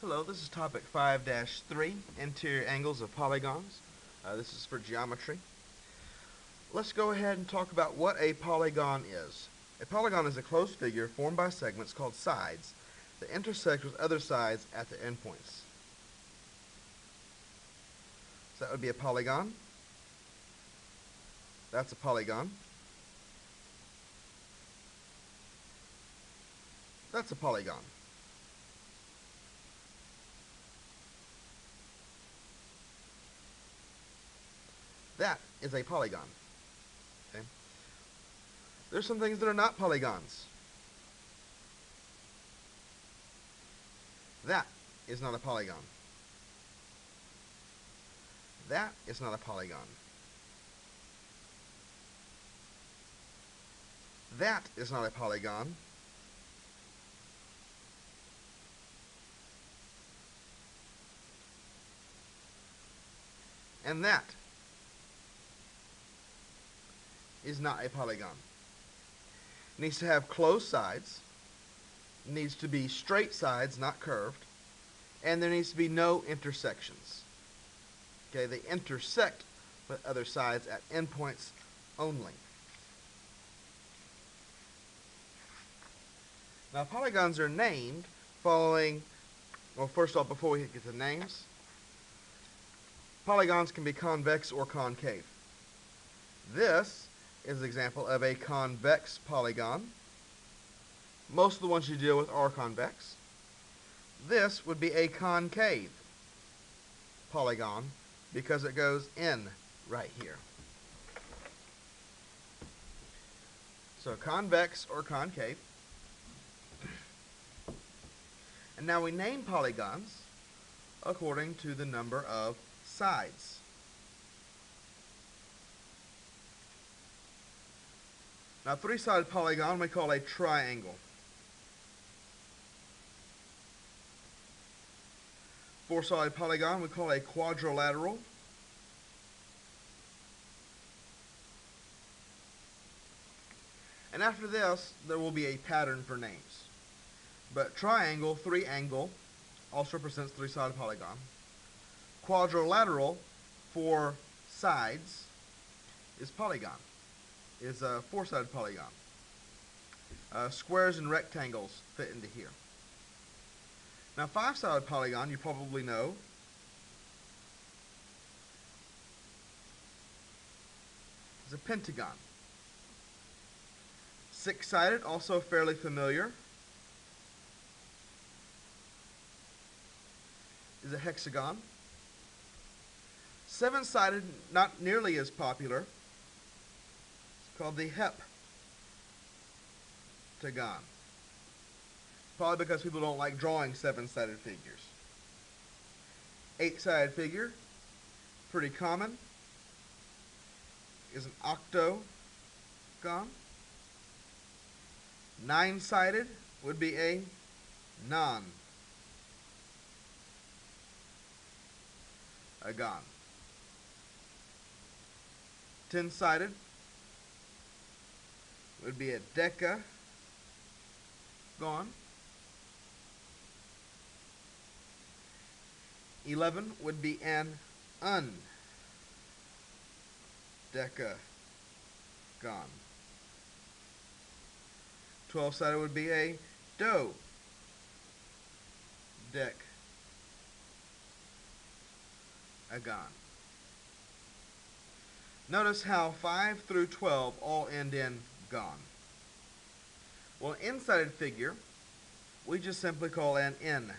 Hello, this is topic 5-3, interior angles of polygons. This is for geometry. Let's go ahead and talk about what a polygon is. A polygon is a closed figure formed by segments called sides that intersect with other sides at the endpoints. So that would be a polygon. That's a polygon. That's a polygon. That is a polygon. Okay. There's some things that are not polygons. That is not a polygon. That is not a polygon. That is not a polygon. And that is not a polygon. It needs to have closed sides. It needs to be straight sides, not curved. And there needs to be no intersections. Okay, they intersect with other sides at endpoints only. Now, polygons are named following, well, first off, before we get to names, polygons can be convex or concave. This is an example of a convex polygon. Most of the ones you deal with are convex. This would be a concave polygon because it goes in right here. So convex or concave. And now we name polygons according to the number of sides. Now, three-sided polygon we call a triangle. Four-sided polygon we call a quadrilateral. And after this, there will be a pattern for names. But triangle, three-angle, also represents three-sided polygon. Quadrilateral, four sides, is polygon. Is a four-sided polygon. Squares and rectangles fit into here. Now, five-sided polygon, you probably know, is a pentagon. Six-sided, also fairly familiar, is a hexagon. Seven-sided, not nearly as popular, called the heptagon. Probably because people don't like drawing seven-sided figures. Eight-sided figure, pretty common, is an octagon. Nine-sided would be a nonagon. 10-sided would be a decagon. 11 would be an undecagon. 12-sided would be a dodecagon. Notice how 5 through 12 all end in gon. Well, an n-sided figure, we just simply call an n-gon.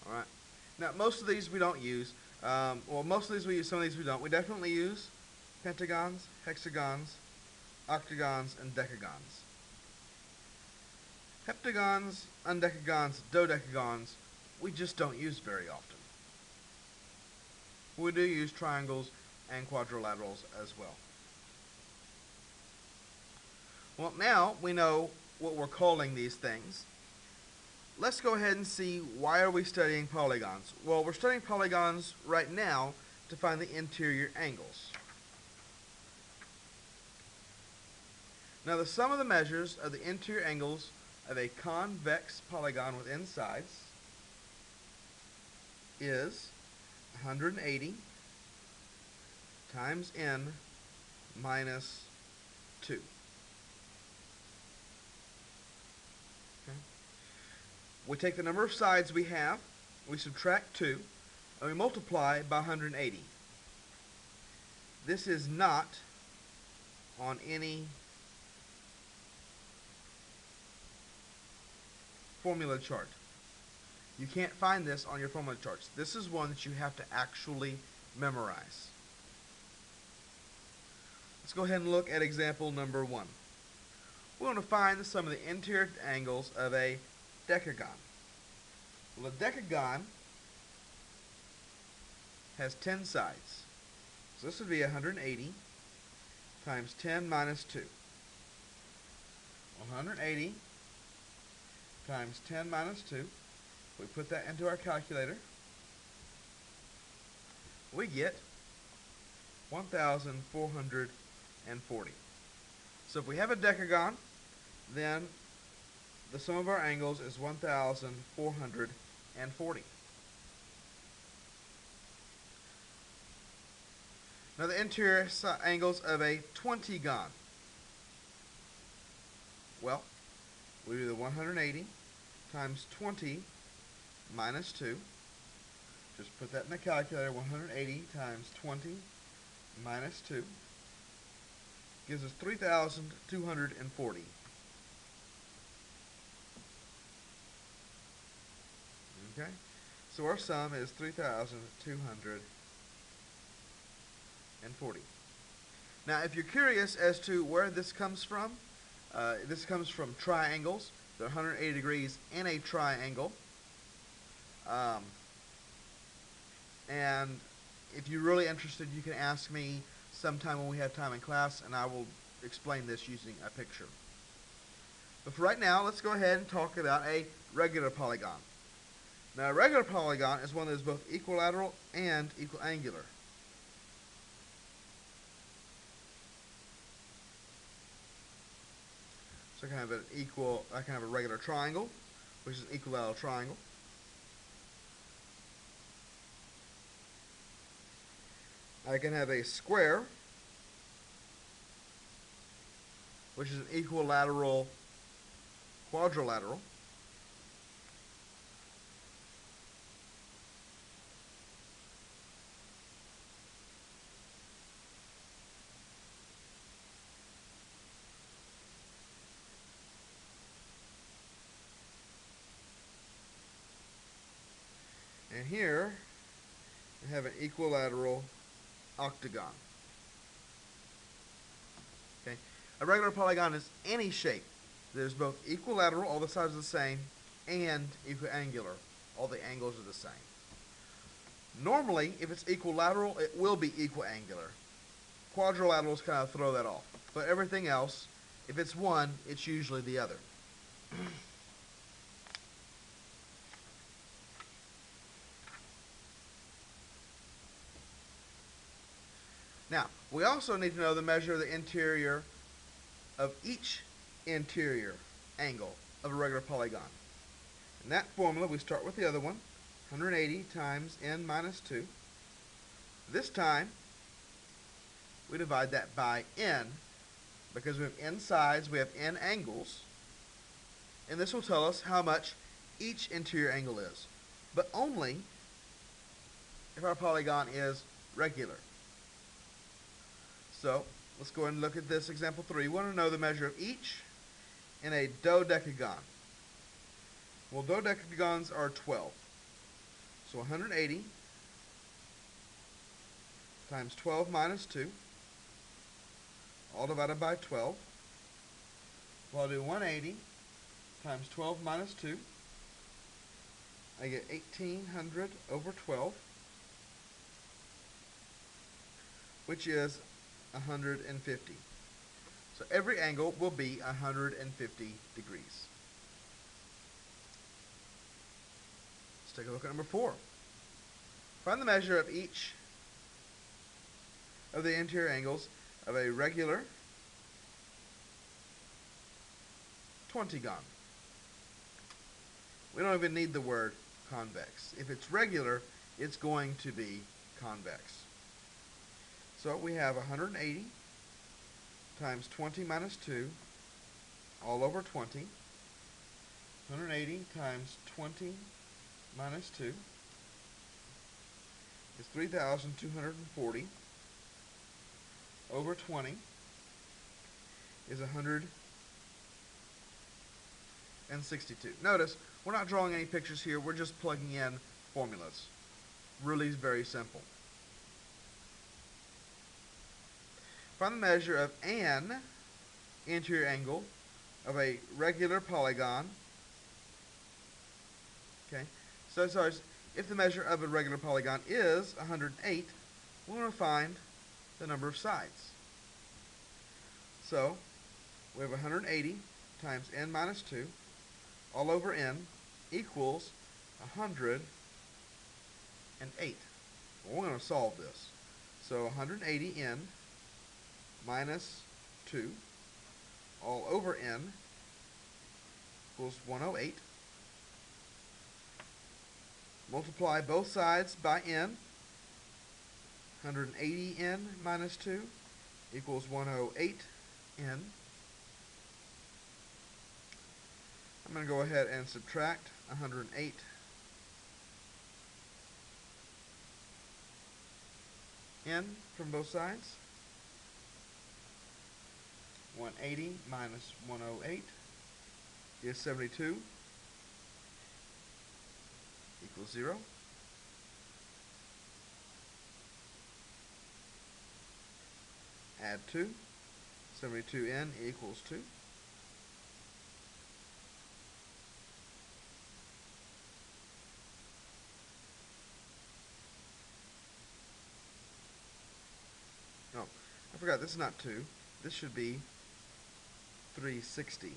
All right. Now, most of these we don't use. Most of these we use, some of these we don't. We definitely use pentagons, hexagons, octagons, and decagons. Heptagons, undecagons, dodecagons, we just don't use very often. We do use triangles and quadrilaterals as well. Well, now we know what we're calling these things. Let's go ahead and see, why are we studying polygons? Well, we're studying polygons right now to find the interior angles. Now the sum of the measures of the interior angles of a convex polygon with n sides is 180 times n minus 2. Okay. We take the number of sides we have, we subtract 2, and we multiply by 180. This is not on any formula chart. You can't find this on your formula charts. This is one that you have to actually memorize. Let's go ahead and look at example number 1. We want to find the sum of the interior angles of a decagon. Well, a decagon has 10 sides. So this would be 180 times 10 minus 2. 180 times 10 minus 2. We put that into our calculator. We get 1,440. So if we have a decagon, then the sum of our angles is 1,440. Now the interior angles of a 20gon. Well, we do the 180 times 20 minus 2. Just put that in the calculator. 180 times 20 minus 2 gives us 3,240. Okay? So our sum is 3,240. Now, if you're curious as to where this comes from triangles. They're 180 degrees in a triangle. And if you're really interested, you can ask me sometime when we have time in class, and I will explain this using a picture. But for right now, let's go ahead and talk about a regular polygon. Now, a regular polygon is one that is both equilateral and equiangular. So I can have a regular triangle, which is an equilateral triangle. I can have a square, which is an equilateral quadrilateral. And here we have an equilateral octagon. Okay, a regular polygon is any shape that is both equilateral, all the sides are the same, and equiangular, all the angles are the same. Normally, if it's equilateral, it will be equiangular. Quadrilaterals kind of throw that off. But everything else, if it's one, it's usually the other. Now, we also need to know the measure of the interior of each interior angle of a regular polygon. In that formula, we start with the other one, 180 times n minus 2. This time, we divide that by n, because we have n sides, we have n angles, and this will tell us how much each interior angle is, but only if our polygon is regular. So, let's go ahead and look at this example 3. We want to know the measure of each in a dodecagon. Well, dodecagons are 12. So 180 times 12 minus 2, all divided by 12. Well, I'll do 180 times 12 minus 2. I get 1,800 over 12, which is 150. So every angle will be 150 degrees. Let's take a look at number 4. Find the measure of each of the interior angles of a regular 20gon. We don't even need the word convex. If it's regular, it's going to be convex. So we have 180 times 20 minus 2 all over 20. 180 times 20 minus 2 is 3,240 over 20 is 162. Notice, we're not drawing any pictures here, we're just plugging in formulas. Really very simple. Find the measure of an interior angle of a regular polygon. Okay, so if the measure of a regular polygon is 108, we want to find the number of sides. So we have 180 times n minus 2 all over n equals 108. Well, we're going to solve this. So 180n minus 2 all over n equals 108. Multiply both sides by n. 180n minus 2 equals 108n. I'm going to go ahead and subtract 108 n from both sides. 180 minus 108 is 72 equals 0. Add 2. 72n equals 2. Oh, I forgot, this is not 2. This should be 360.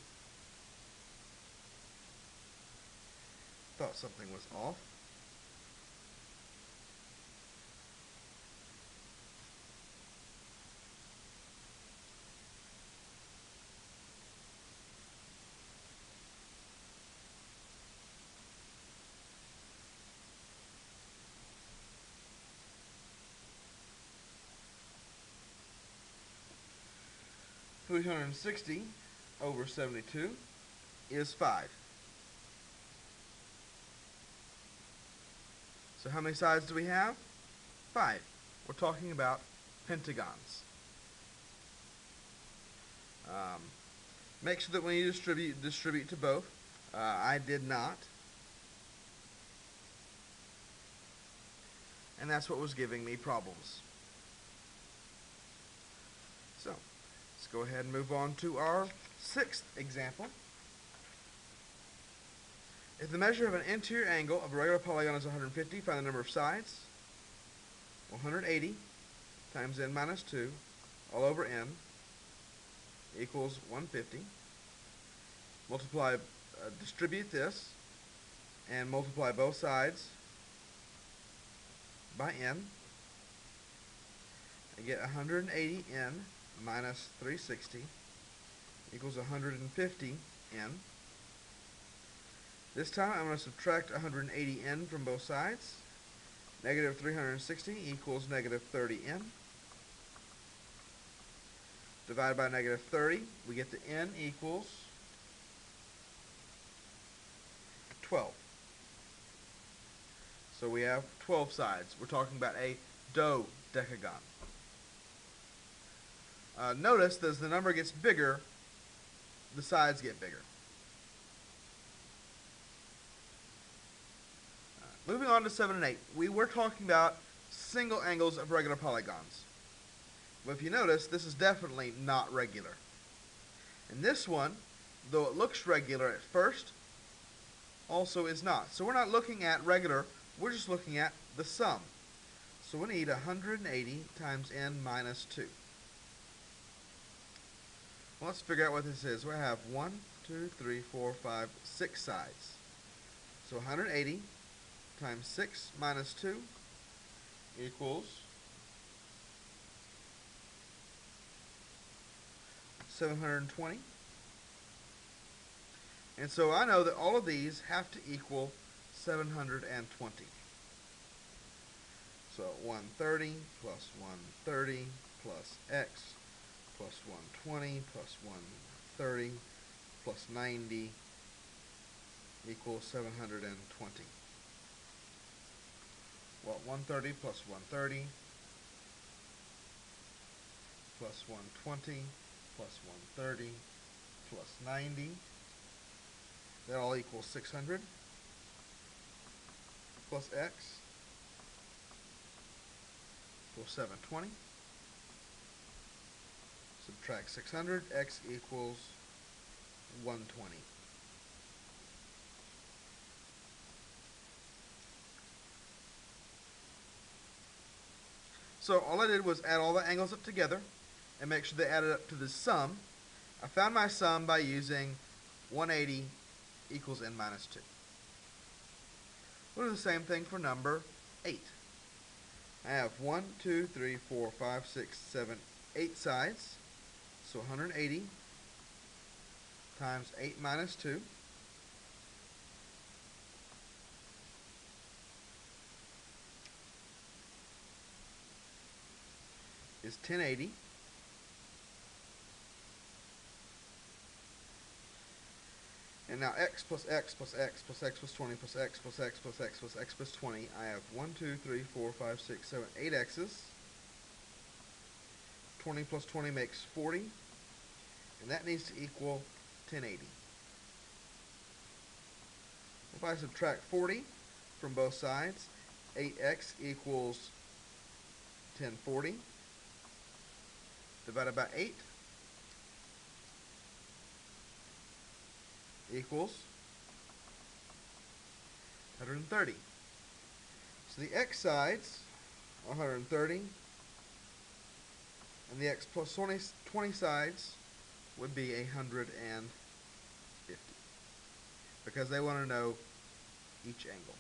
Thought something was off. $360 over 72 is 5. So how many sides do we have? 5. We're talking about pentagons. Make sure that when you distribute to both. I did not. And that's what was giving me problems. So, let's go ahead and move on to our 6th example. If the measure of an interior angle of a regular polygon is 150, find the number of sides. 180 times n minus 2 all over n equals 150. Distribute this and multiply both sides by n. I get 180n minus 360 equals 150n. This time I'm going to subtract 180n from both sides. Negative 360 equals negative 30n. Divided by negative 30, we get the n equals 12. So we have 12 sides. We're talking about a dodecagon. Notice that as the number gets bigger, the sides get bigger. Moving on to 7 and 8, we were talking about single angles of regular polygons. But if you notice, this is definitely not regular. And this one, though it looks regular at first, also is not. So we're not looking at regular, we're just looking at the sum. So we need 180 times n minus 2. Well, let's figure out what this is. We have 1, 2, 3, 4, 5, 6 sides. So 180 times 6 minus 2 equals 720. And so I know that all of these have to equal 720. So 130 plus 130 plus x plus 120 plus 130 plus 90 equals 720. Well, 130 plus 130 plus 120 plus 130 plus 90, that all equals 600 plus x equals 720. Subtract 600, x equals 120. So all I did was add all the angles up together and make sure they added up to the sum. I found my sum by using 180 equals n minus 2. We'll do the same thing for number 8. I have 1, 2, 3, 4, 5, 6, 7, 8 sides. So 180 times 8 minus 2 is 1080. And now x plus x plus x plus x plus 20 plus x plus x plus x plus x plus 20. I have 1, 2, 3, 4, 5, 6, 7, 8 x's. 20 plus 20 makes 40. And that needs to equal 1080. If I subtract 40 from both sides, 8x equals 1040 divided by 8 equals 130. So the x sides are 130, and the x plus 20 sides would be 150, because they want to know each angle.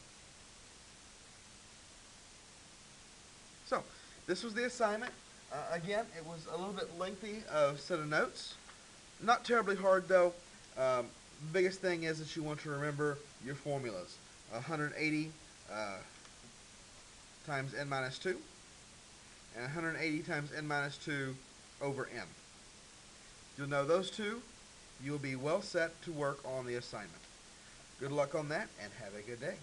So this was the assignment. Again, it was a little bit lengthy set of notes. Not terribly hard though. The biggest thing is that you want to remember your formulas. 180 times n minus 2 and 180 times n minus 2 over m. You'll know those two. You'll be well set to work on the assignment. Good luck on that, and have a good day.